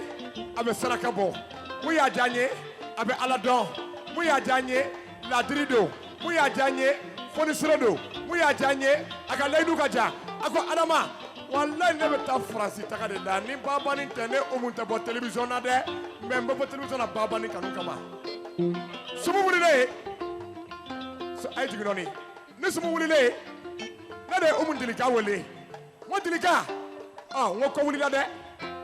abe Sarakabo. Munya janye abe Aladon. Munya janye Ladrido. Munya janye Fonisrodo. Munya janye aka Leidu Kaja. Ako Adama wallahi ne bɛ taa France taga de la ni Babani tɛ ne Umu tɛ bɔ télévision na dɛ mais n bɛ bɔ télévision na Babani kanu kama sumu wulilen a ye jigin dɔɔni ni sumu wulilen ne de ye Umu Delika wele n ko Delika n ko ko wulila dɛ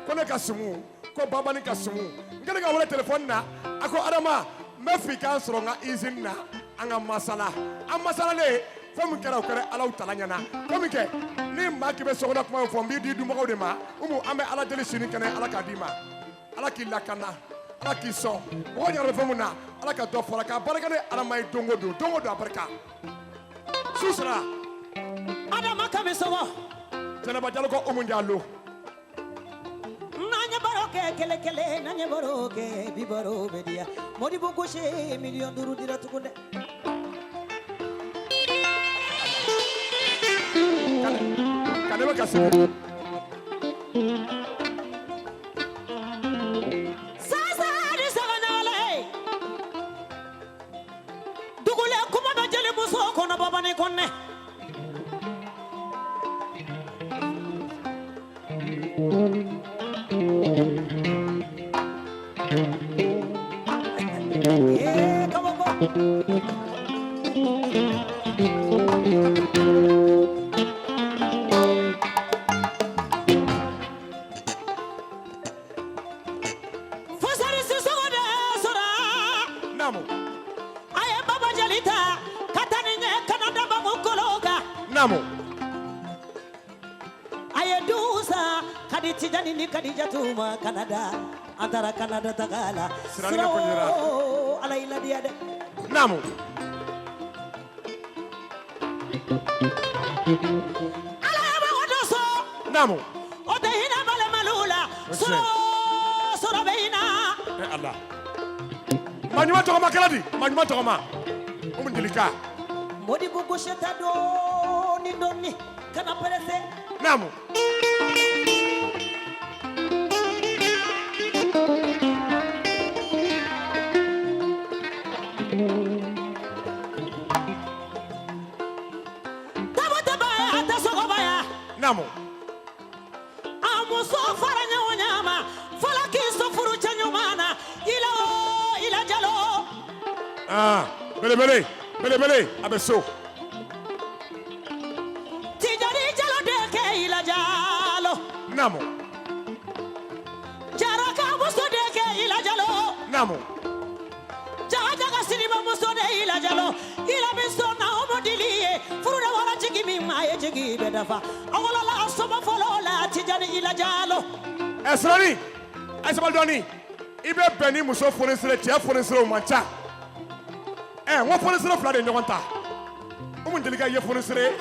ko ne ka sumu ko Babani ka sumu n kɛlen ka wele téléphone na a ko Adama n bɛ fɛ i k'an sɔrɔ n ka usine na an ka masala an masalalen fɛn min kɛra o kɛra Alaw tala ɲɛna ko min kɛ ni maa k'i bɛ sɔgɔnɔ kuma fɔ n b'i di dunbagaw de ma Umu an bɛ Ala deli sini kɛnɛ Ala k'a d'i ma Ala k'i lakana Ala k'i sɔn mɔgɔw ɲagara fɛn min na Ala ka dɔ fara k'a barika ni Adama ye don o don a barika su sera Adama kami sɔgɔ Jɛnɛba Jalo ko Umu Jalo n'an ye baro kɛ kɛlɛ kɛlɛ n'an ye baro kɛ bi baro bɛ diya Modibo Gauche miliyɔn 5 dira tugun dɛ Kane bɛ ka sigi Sasa ni saganale Dugule kuma bɛ jeli muso kɔnɔ Babani Kone kabako Namo aye dusa kadi tijani ni Khadija tuma Canada antara Canada tagala Sirani ka konyera ala ila dia de Namo ala ba odoso Namo ode hina bale malula so beina Allah Manyuma tokoma kaladi Manyuma tokoma Umu Delika Modibo Gauche ta doni kana perese Namo Namo amuso faranya wanyama falaki sofuru chanyumana ila jalo bele abeso tijari jalo deke ila jalo Namo jaraka muso deke ila jalo Namo jaga siniba muso de ila jalo ila biso na omodilie furuda wala jigi mi maye jigi bedafa awala la asoba folola tijani ila jalo Esrani Aisabal Doni ibe beni muso fonisire cɛ fonisire o man ca n ko fonisire fila de ɲɔgɔn ta Umu Delika ye fonisire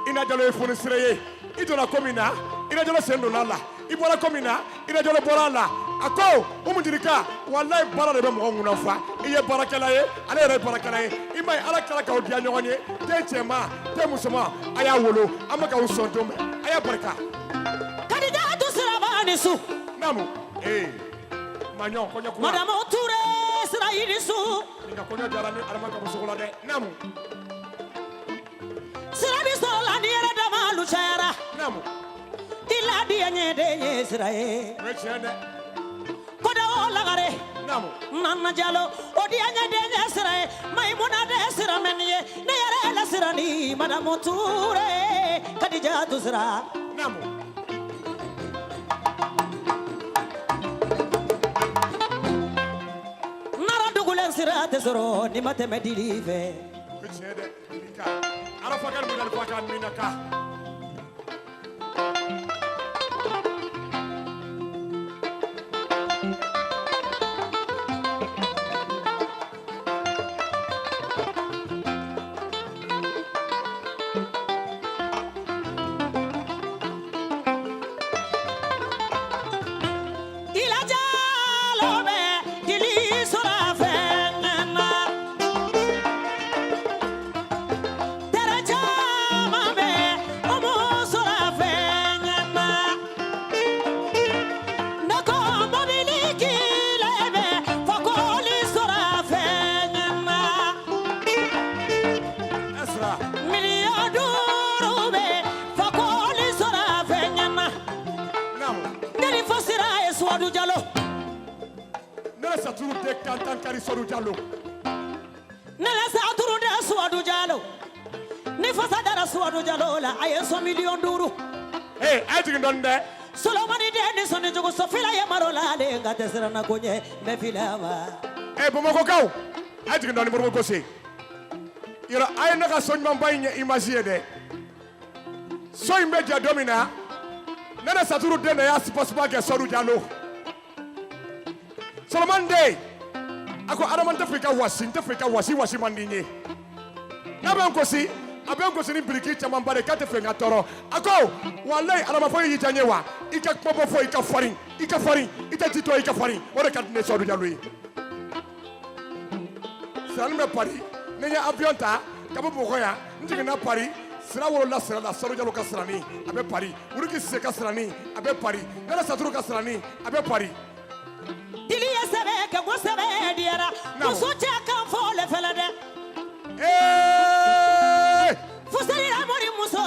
Ina Diallo ye fonisire ye i donna ko min na ina jolo sen donna la I bɔra ko min na ina jolo bɔra la a ko Umu Jerika wallahi baara de bɛ mɔgɔ ŋuna fa I ye baarakɛla ye ale yɛrɛ ye baarakɛla ye I ma ye Ala kɛla k'aw diya ɲɔgɔn ye den cɛman den musoman a y'a wolo an bɛ k'aw sɔn don bɛɛ a y'a barika Kadijatu Siraba ni su naamu maɲɔ kɔɲɔ kuma Madamu Ture Sira yiri su nin ka kɔɲɔ diyara ni Adama ka muso la dɛ naamu Sira bi sɔrɔ la ni yɛrɛ dama lu cayara naamu I ladiya ɲɛ de ye Sira ye o ye tiɲɛ dɛ Koda o lagare naamu Nana Jalo o diya ɲɛ de ye Sira ye Maimuna de Sira mɛn ye ne yɛrɛ la Sira ni Madamu Ture Kadijatu Sira naamu Sira tɛ sɔrɔ ni ma tɛmɛ dili fɛ o ye tiɲɛ dɛ Jerika Arafa kan minɛ alifa kan minɛ ka Sodu Jallo Nela Saturu de Suadu Jallo Ni fasa dara Suadu Jallo la aye 100 million duru ay jigin don de Solomoni de ni soni jogo sofila ya marola de ngate serana konye be filama Bamako kaw ay jigin don mo ko se ira ay naka soñ man bay ñe imaginer de soñ be ja domina nela Saturu de na ya sipa ke Sodu Jallo Solomon de ako Adama tɛ fɛ ka wasi mandi nye n'a bɛ n gosi a bɛ n gosi ni biriki caman ba de k'a tɛ fɛ n ka tɔɔrɔ a ko walayi Adama fɔ y'i diya n ye wa I ka kuma bɔ fɔ I ka farin I tɛ ji to I ka farin o de ka di ne Sodu Jallo ye sirani bɛ Paris ne ye avion ta ka bɔ Bamakɔ yan n jiginna Paris sira wolola sira la Sodu Jallo ka sirani a bɛ Paris Wuriki Sise ka sirani a bɛ Paris Nana Saturu ka sirani a bɛ Paris Dili ye sɛbɛ kɛ ko sɛbɛ diyara muso cɛ kan fɔ le fɛlɛ dɛ Fusari amori muso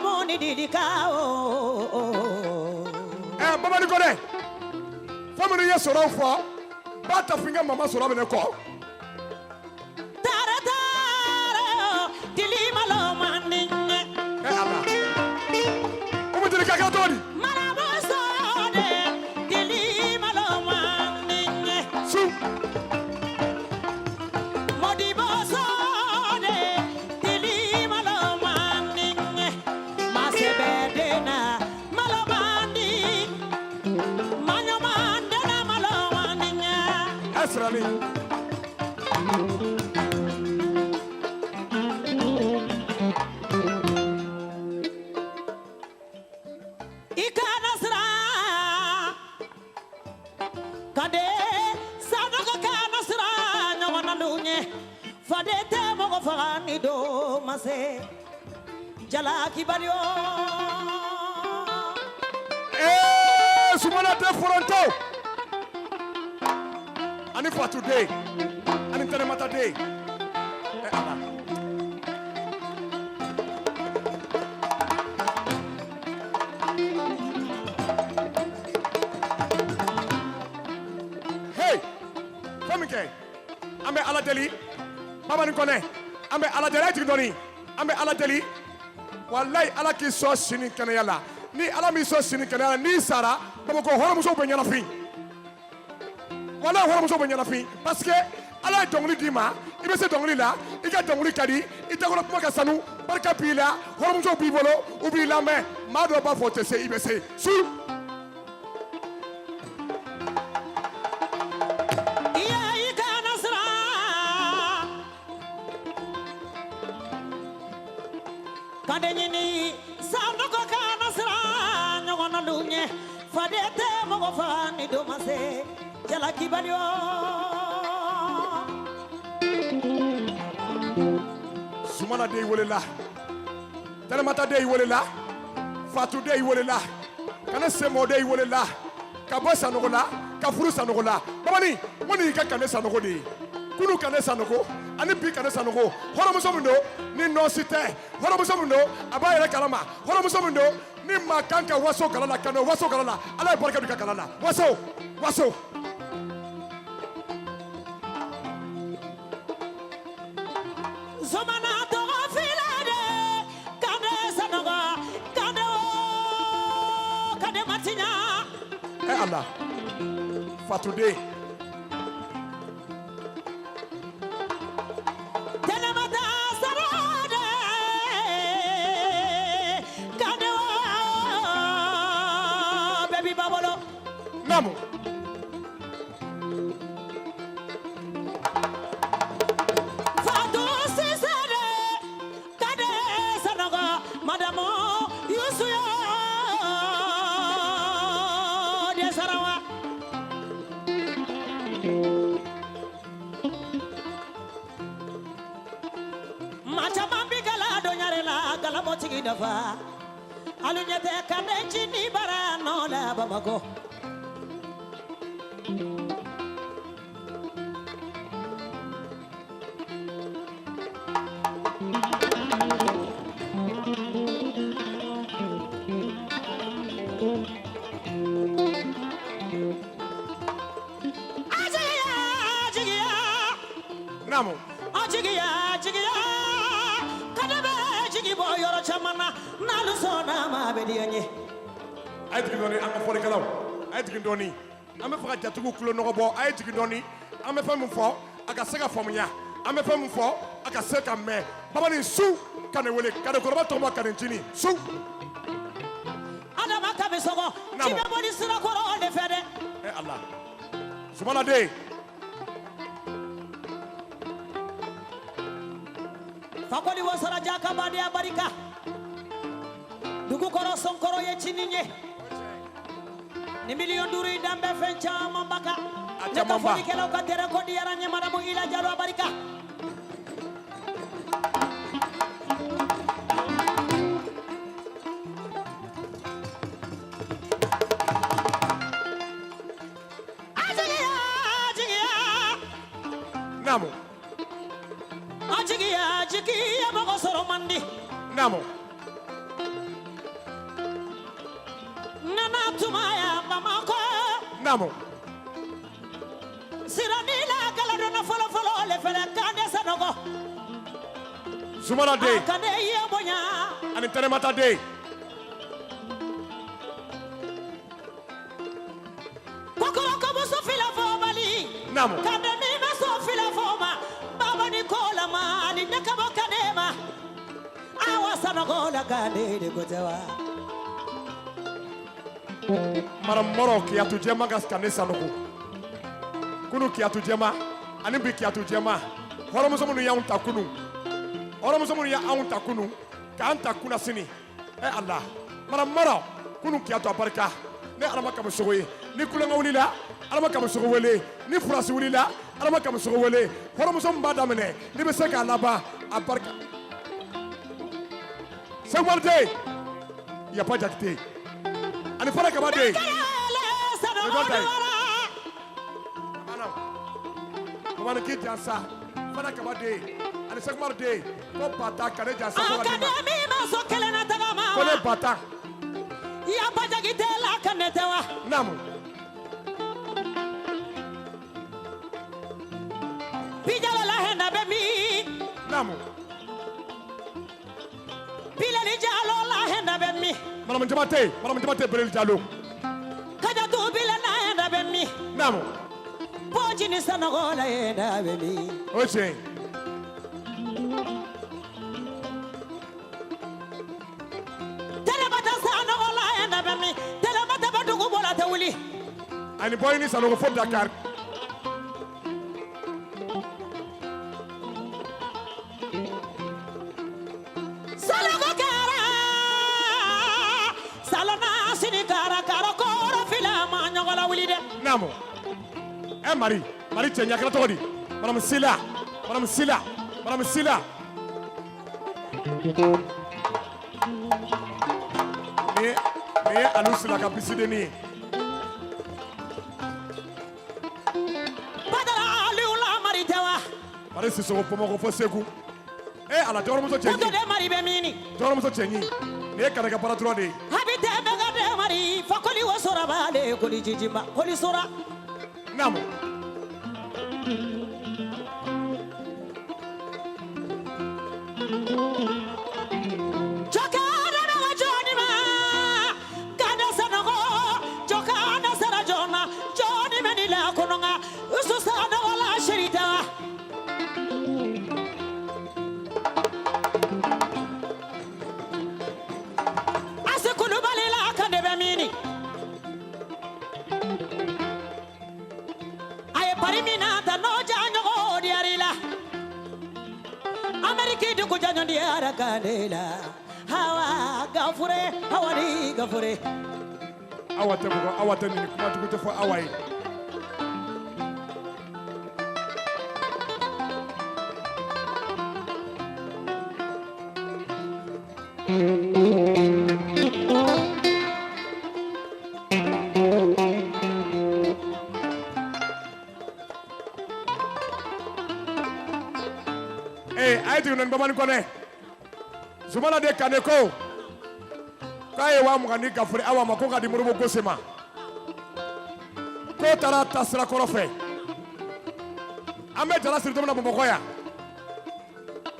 mo ni dili ka Mamadi Kone fo minnu ye sɔrɔw fɔ ba ta finga mama sɔrɔ bɛ ne kɔ Tare dili malo mandi Allah Umu Jerika kɛ cogo di Jalaki Balio Sumana de Foronto Ani for today Ani Telemata day Hey Famike Ambe ala deli Baba ni kone Ambe ala deli tigdoni Ambe ala deli Wallahi ala k'i sɔn sini kɛnɛya la ni ala m'i sɔn sini kɛnɛya la n'i sara Bamakɔ hɔrɔnmusow bɛ ɲɛnafin wallahi hɔrɔnmusow bɛ ɲɛnafin parce que ala ye dɔnkili d'i ma I bɛ se dɔnkili la I ka dɔnkili ka di I dakɔnɔ kuma ka sanu barika b'i la hɔrɔnmusow b'i bolo u b'i lamɛn maa dɔw b'a fɔ o tɛ se I bɛ se su Kadenyini sanoko kana sra dunye fadete mogo fani do mase jala kibalio Sumana de wolela Telemata de wolela Fatou de wolela Kana semo de wolela Ka bo sanogola ka furu sanogola babani moni ka kane sanogo de kunu kane sanogo ani bi kane sanogo horomuso mundo ni no site horomuso mundo aba yere kalama horomuso mundo ni makanka waso kalala kano waso kalala ala barka duka kalala waso Zomana to filade kane sanogo kane matinya Allah Fatou de Telemata sarade kane baby babolo Namu Fatou sisade kane sanogo madamo yusuyo de sarawa Machamambi gala do nyarela gala motigi dafa alunyete kande chini bara no la bamako Namu Ajigiya kadebe jigi boyoro chamana nalusona mabedianye ay tigi doni am fo kalaw ay tigi doni am fa jatugu kulo no bo ay tigi doni am fa mu fo aka sega fo munya am fa mu fo aka seka me babani su kane wele kane ko ba to ma kane chini su adama kabisogo chibe boni sira koro onde fede Allah Sumana de fakoli wasara jaka bade abarika dugu koro sonkoro ye chininye ni million duru dambe fencha mambaka Acha neta mamba. foli kelo ka tere ko diaranye madamu ila jalo abarika Namu ajigiya bogo soro mandi Namu nana tumaya mamako Namu siranila kala dona folo le fele kande sanogo Sumana de kande ye bonya ani Telemata de kokoro ko muso fila fo bali Namu kande ni maso fila fo ma baba ni kola ma ni nakabo kadema awa sanogo la kande de gotewa Mara moro kiatu jema gas kane sanogo kunu kiatu jema ani bi kiatu jema horomuso munu ya unta kunu horomuso munu ya unta kunu ka anta kuna sini Allah mara kunu kiatu abarka ne alama kam sogoye ni kulenga wulila alama kam sogo wele ni furasi wulila alama kam sogo wele horomuso mbada mene ni be se ka laba abarka Sengwarte ya pa jakte ani fara ka ba de Mana ki jansa fana kaba de ani sekmar de ko bata kane jansa ko akade mi maso kele na taga ma ko ne bata ya bajagi de la kanetewa namu bijala la henda be mi namu pile ni jalo la henda be mi mana mun jamate berel jalo kaja tu bile na henda be mi namu boji ni sanogo la henda be mi oche telebata sanogo la henda be mi telebata ba dugu bola te wuli ani boy ni sanogo fo Dakar salogo kara salana sini kara Namo. Marie cɛ ɲa kɛra tɔgɔ di? Madame Sila. Ni ye Alu Sila ka bisideni ye. Badara Aliula Mari Jawa. Mari Sisoko Pomoko fo Segu. Ala jɔyɔrɔmuso cɛ Kundo de Mari be mini. Jɔyɔrɔmuso cɛ ɲi. Ni ye Kanɛ ka baratɔ de ye. Habite bega de Mari fakoli wasora bale koli jijima koli sora. Namo. Jokana na Johnny ma. Gada sanogo. Jokana sara Jona. Johnny menila kononga. Ususana wala sherita. Asekulu balila kande be mini. Aye parimina ta no janyo diarila. Ameriki de ko janyo diara kanela. Hawa gafure, hawari gafure. Awa tɛ ni kuma jugu tɛ fɔ awa ye. A ye tigɛ Bamani Kɔnɛ. Zumana de Kane ko k'a ye 20 gafure Awa ma ko ka di Modibo Gose ma. K'o taara ta sirakɔrɔ fɛ. An bɛ jala siri don min na Bamakɔ yan.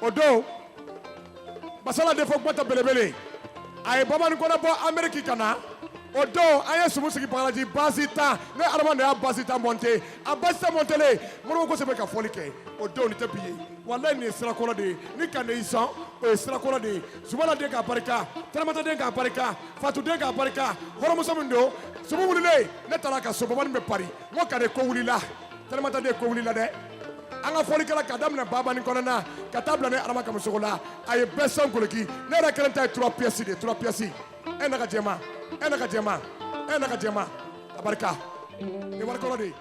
O don Basala de fɔ kuma tɛ belebele. A ye Bamani Kɔnɛ bɔ Amérique ka na. O don an ye sumu sigi Bagadaji basi 10 ne Adama de y'a basi 10 monter. A basi 10 montelen Modibo Gose bɛ ka fɔli kɛ. O don ni tɛ bi ye. Wallahi nin ye sirakɔrɔ de ye. Ni Kane y'i sɔn o ye sirakɔrɔ de ye. Zumana den k'a barika, Tɛnɛmata den k'a barika, Fatu den k'a barika, hɔrɔnmuso min don, sumu wulilen ne taara ka so Bamani bɛ pari. N ko Kane ko wulila, Tɛnɛmata den ko wulila dɛ. An ka fɔli kɛla ka daminɛ Babani kɔnɔna ka taa bila ne Adama Kamisogo la. A ye bɛɛ sɔn goloki. Ne yɛrɛ kelen ta ye 3 pièces de 3 pièces. E na ka jɛma, e na ka jɛma, e na ka jɛma. A barika. Ni wari kɔrɔ de ye.